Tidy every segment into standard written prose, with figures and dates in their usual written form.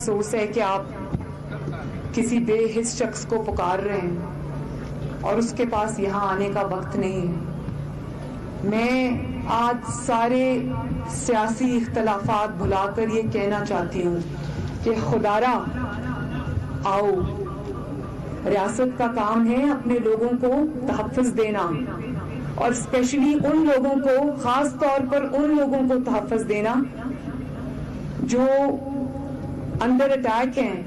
افسوس ہے کہ آپ کسی بے حس شخص کو پکار رہے ہیں اور اس کے پاس یہاں آنے کا وقت نہیں ہے. میں آج سارے سیاسی اختلافات بھلا کر یہ کہنا چاہتی ہوں کہ خدارا آؤ. ریاست کا کام ہے اپنے لوگوں کو تحفظ دینا اور اسپیشلی ان لوگوں کو، خاص طور پر ان لوگوں کو تحفظ دینا جو انڈر اٹیک ہیں،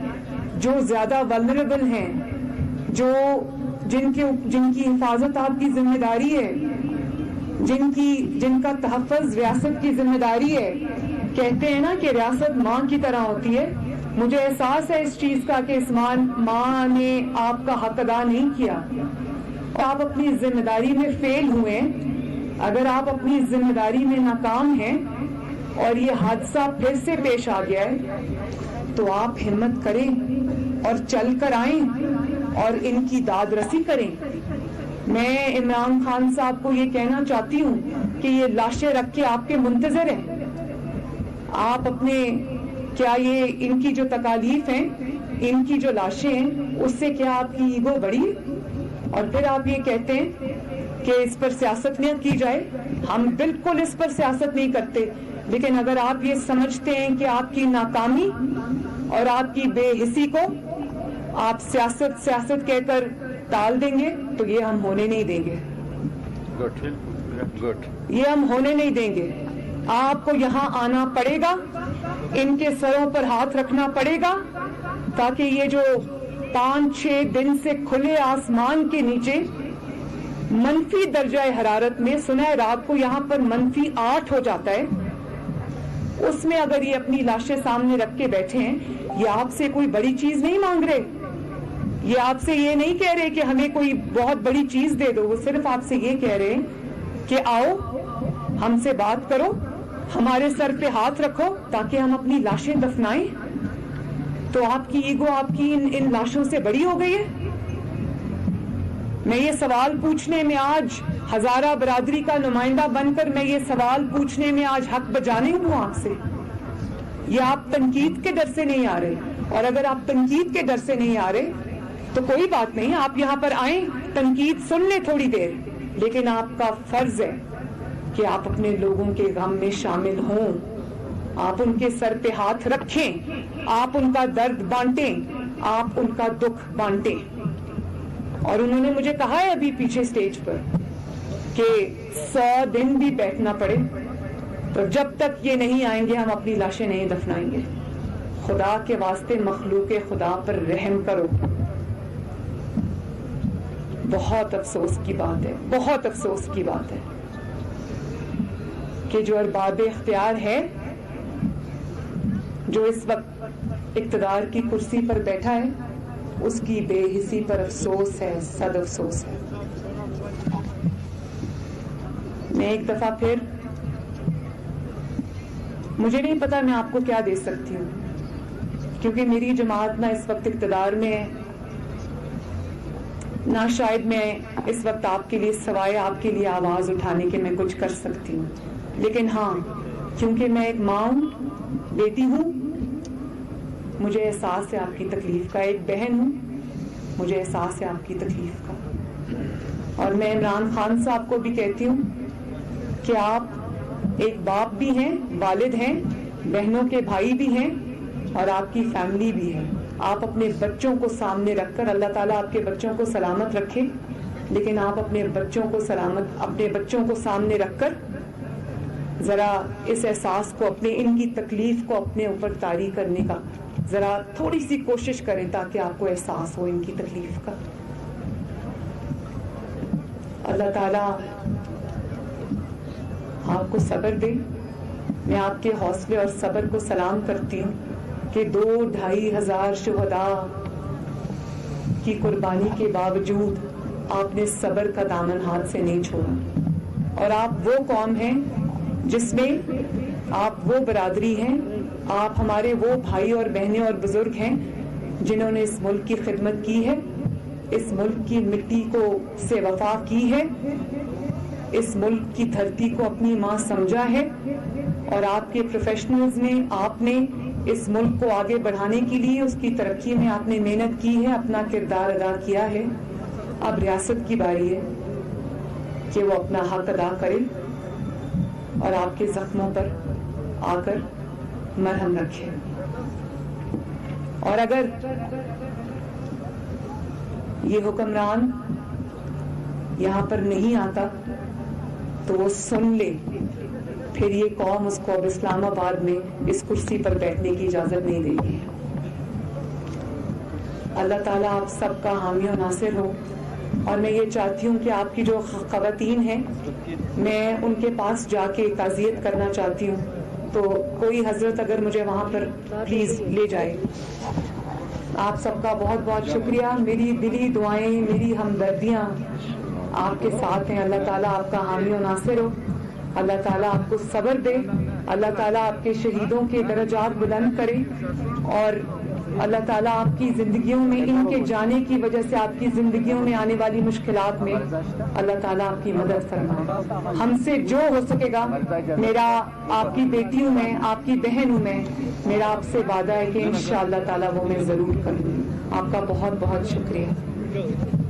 جو زیادہ ولنریبل ہیں، جن کی حفاظت آپ کی ذمہ داری ہے، جن کا تحفظ ریاست کی ذمہ داری ہے. کہتے ہیں نا کہ ریاست ماں کی طرح ہوتی ہے. مجھے احساس ہے اس چیز کا کہ اس ماں نے آپ کا حق ادا نہیں کیا. آپ اپنی ذمہ داری میں فیل ہوئے. اگر آپ اپنی ذمہ داری میں ناکام ہیں اور یہ حادثہ پھر سے پیش آ گیا ہے تو آپ ہمت کریں اور چل کر آئیں اور ان کی داد رسی کریں. میں عمران خان صاحب کو یہ کہنا چاہتی ہوں کہ یہ لاشیں رکھ کے آپ کے منتظر ہیں. آپ اپنے کیا یہ ان کی جو تکالیف ہیں، ان کی جو لاشیں ہیں، اس سے کیا آپ کی ایگو بڑی؟ اور پھر آپ یہ کہتے ہیں کہ اس پر سیاست نہ کی جائے. ہم بالکل اس پر سیاست نہیں کرتے، لیکن اگر آپ یہ سمجھتے ہیں کہ آپ کی ناکامی اور آپ کی بے حسی کو آپ سیاست کہہ کر ٹال دیں گے تو یہ ہم ہونے نہیں دیں گے. یہ ہم ہونے نہیں دیں گے. آپ کو یہاں آنا پڑے گا، ان کے سروں پر ہاتھ رکھنا پڑے گا تاکہ یہ جو 5-6 دن سے کھلے آسمان کے نیچے منفی درجہ حرارت میں، سنا ہے رات کو یہاں پر -8 ہو جاتا ہے، اس میں اگر یہ اپنی لاشیں سامنے رکھ کے بیٹھے ہیں، یہ آپ سے کوئی بڑی چیز نہیں مانگ رہے. یہ آپ سے یہ نہیں کہہ رہے کہ ہمیں کوئی بہت بڑی چیز دے دو. وہ صرف آپ سے یہ کہہ رہے ہیں کہ آؤ ہم سے بات کرو، ہمارے سر پہ ہاتھ رکھو تاکہ ہم اپنی لاشیں دفنائیں. تو آپ کی ایگو آپ کی ان لاشوں سے بڑی ہو گئی ہے. میں یہ سوال پوچھنے میں آج ہزارہ برادری کا نمائندہ بن کر میں یہ سوال پوچھنے میں آج حق بجانے ہوں آپ سے. یہ آپ تنقید کے ڈر سے نہیں آ رہے، اور اگر آپ تنقید کے ڈر سے نہیں آ رہے تو کوئی بات نہیں، آپ یہاں پر آئیں، تنقید سن لیں تھوڑی دیر، لیکن آپ کا فرض ہے کہ آپ اپنے لوگوں کے غم میں شامل ہوں. آپ ان کے سر پہ ہاتھ رکھیں، آپ ان کا درد بانٹیں، آپ ان کا دکھ بانٹیں. اور انہوں نے مجھے کہا ہے ابھی پیچھے سٹیج پر کہ 100 دن بھی بیٹھنا پڑے تو جب تک یہ نہیں آئیں گے ہم اپنی لاشیں نہیں دفنائیں گے. خدا کے واسطے مخلوق خدا پر رحم کرو. بہت افسوس کی بات ہے، بہت افسوس کی بات ہے کہ جو ارباب اختیار ہے، جو اس وقت اقتدار کی کرسی پر بیٹھا ہے، اس کی بے حسی پر افسوس ہے، صد افسوس ہے. میں ایک دفعہ پھر، مجھے نہیں پتا میں آپ کو کیا دے سکتی ہوں، کیونکہ میری جماعت نہ اس وقت اقتدار میں ہے، نہ شاید میں اس وقت آپ کے لیے سوائے آپ کے لیے آواز اٹھانے کے میں کچھ کر سکتی ہوں. لیکن ہاں، کیونکہ میں ایک ماں ہوں، بیٹی ہوں، مجھے احساس ہے آپ کی تکلیف کا. ایک بہن ہوں، مجھے احساس ہے آپ کی تکلیف کا. اور میں عمران خان صاحب کو بھی کہتی ہوں کہ آپ ایک باپ بھی ہیں، والد ہیں، بہنوں کے بھائی بھی ہیں، اور آپ کی فیملی بھی ہے. آپ اپنے بچوں کو سامنے رکھ کر، اللہ تعالیٰ آپ کے بچوں کو سلامت رکھے، لیکن آپ اپنے بچوں کو سامنے رکھ کر ذرا اس احساس کو، ان کی تکلیف کو اپنے اوپر طاری کرنے کا ذرا تھوڑی سی کوشش کریں تاکہ آپ کو احساس ہو ان کی تکلیف کا. اللہ تعالیٰ آپ کو صبر دے. میں آپ کے حوصلے اور صبر کو سلام کرتی ہوں کہ 2-2.5 ہزار شہداء کی قربانی کے باوجود آپ نے صبر کا دامن ہاتھ سے نہیں چھوڑا. اور آپ وہ قوم ہیں جس میں آپ وہ برادری ہیں، آپ ہمارے وہ بھائی اور بہنیں اور بزرگ ہیں جنہوں نے اس ملک کی خدمت کی ہے، اس ملک کی مٹی سے وفا کی ہے، اس ملک کی دھرتی کو اپنی ماں سمجھا ہے. اور آپ کے پروفیشنلز نے، آپ نے اس ملک کو آگے بڑھانے کے لیے، اس کی ترقی میں آپ نے محنت کی ہے، اپنا کردار ادا کیا ہے. اب ریاست کی باری ہے کہ وہ اپنا حق ادا کرے اور آپ کے زخموں پر آ کر مرہم رکھے. اور اگر یہ حکمران یہاں پر نہیں آتا تو وہ سن لے، پھر یہ قوم اس کو اب اسلام آباد میں اس کرسی پر بیٹھنے کی اجازت نہیں دے گی. اللہ تعالیٰ آپ سب کا حامی و ناصر ہو. اور میں یہ چاہتی ہوں کہ آپ کی جو خواتین ہیں، میں ان کے پاس جا کے تعزیت کرنا چاہتی ہوں، تو کوئی حضرت اگر مجھے وہاں پر پلیز لے جائے. آپ سب کا بہت بہت شکریہ. میری دلی دعائیں، میری ہمدردیاں آپ کے ساتھ ہیں. اللہ تعالیٰ آپ کا حامی و ناصر ہو. اللہ تعالیٰ آپ کو صبر دے. اللہ تعالیٰ آپ کے شہیدوں کے درجات بلند کرے. اور اللہ تعالیٰ آپ کی زندگیوں میں، ان کے جانے کی وجہ سے آپ کی زندگیوں میں آنے والی مشکلات میں اللہ تعالیٰ آپ کی مدد فرمائے. ہم سے جو ہو سکے گا، میرا آپ کی بیٹی ہوں میں، آپ کی بہن ہوں میں، میرا آپ سے وعدہ ہے کہ انشاءاللہ تعالیٰ وہ میں ضرور کروں. آپ کا بہت بہت شکریہ.